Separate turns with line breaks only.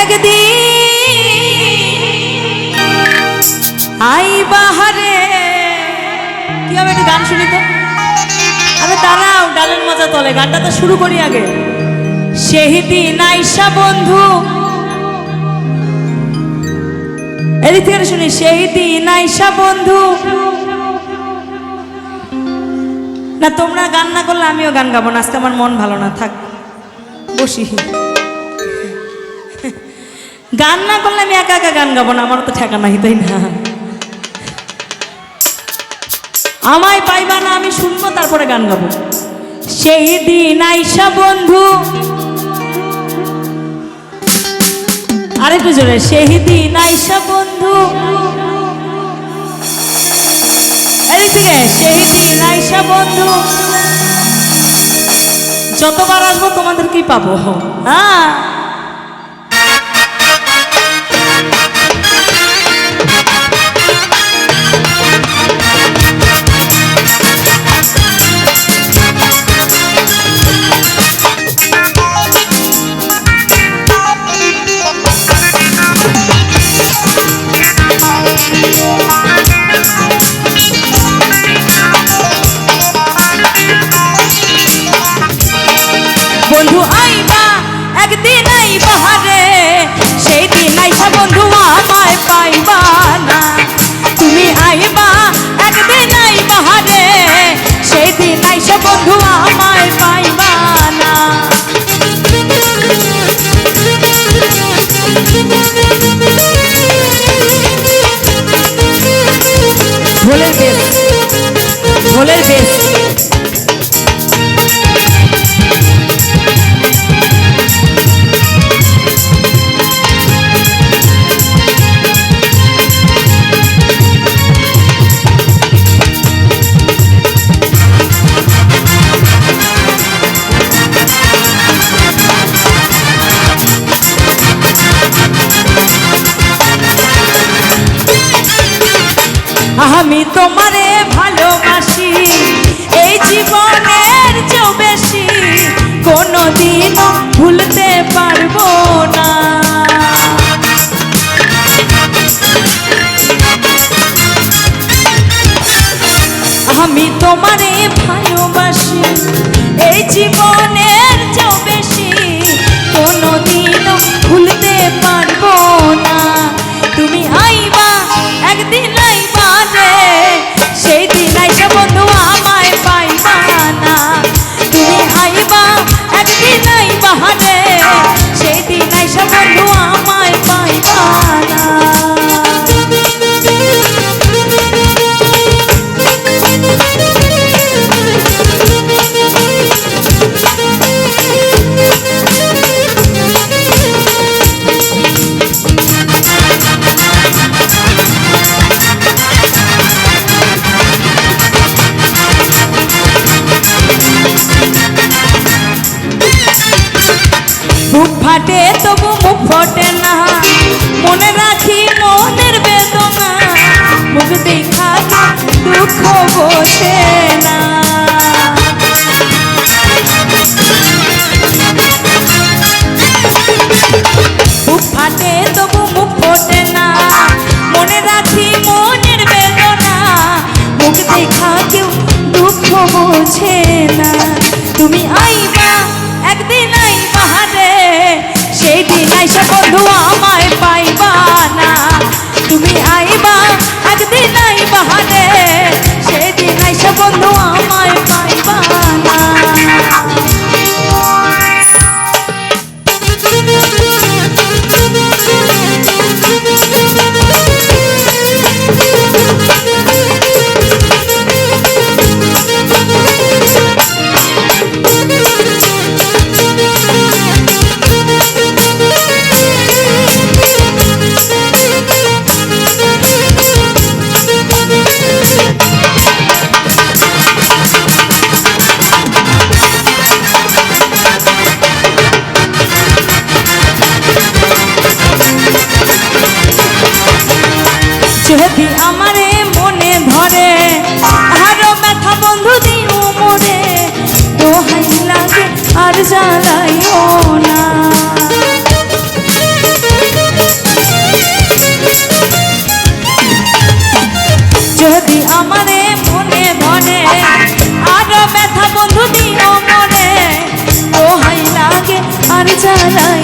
একদিন আই বাহারে কি হবে একটু গান শুনি তো। আরে দাঁড়াও, ডালের মজা তলে গানটা তো শুরু করি আগে। সেই দিন আইসা বন্ধু, এদিক থেকে শুনি। সেই দিন আইসা বন্ধু, না তোমরা গান না করলে আমিও গান গাবো না, আজকে আমার মন ভালো না, থাক বসি। গান না করলে আমি একা একা গান গাবো না, আমার তো ঠেকা নাই, তাই না? আমায় পাইবা না, আমি শুনবো তারপরে গান গাবো। সেই দিন আইসা বন্ধু, আরেকটু জোরে। সেই দিন আইসা বন্ধু, এদিক থেকে। সেই দিন আইসা বন্ধু, যতবার আসবো তোমাদেরকেই পাবো। হ্যাঁ, বন্ধু আইবা একদিন আইবা রে, সেই দিন আইসা বন্ধু আমায় পাইবা না। তুমি আইবা একদিন আইবা রে, সেই দিন আইসা বন্ধু আমায় পাইবা না। ভোলের বেশ, ভোলের বেশ। আমি তোমারে ভালোবাসি এই জীবনের চেয়েও বেশি, কোনোদিনও ভুলতে পারবো না। আমি তোমারে ভালোবাসি এই জীবনের চেয়েও বেশি, কোনোদিনও ভুলতে পারবো না। তুমি আইবা একদিন আইবা রে, সেই দিন আইসা বন্ধু আমায় পাইবা না। তুমি আইবা একদিন আইবা রে, সেই দিন আইসা বন্ধু আমায় পাইবা না। বুক ফাটে তবু মুখ ফোটে না, মনে রাখি মনের বেদনা, মুখ দেখা দুঃখ বসে না। বুক ফাটে তবু মুখ ফোটে না, মনে রাখি মনের বেদনা, মুখ দেখা কেউ দুঃখ বোঝে না। তুমি আইবা একদিন আইবা রে, সেই দিন আইসা বন্ধু আমায় পাইবা না। তুমি আইবা একদিন আইবা রে, সেই দিন আইসা বন্ধু আমায় পাইবা না। লা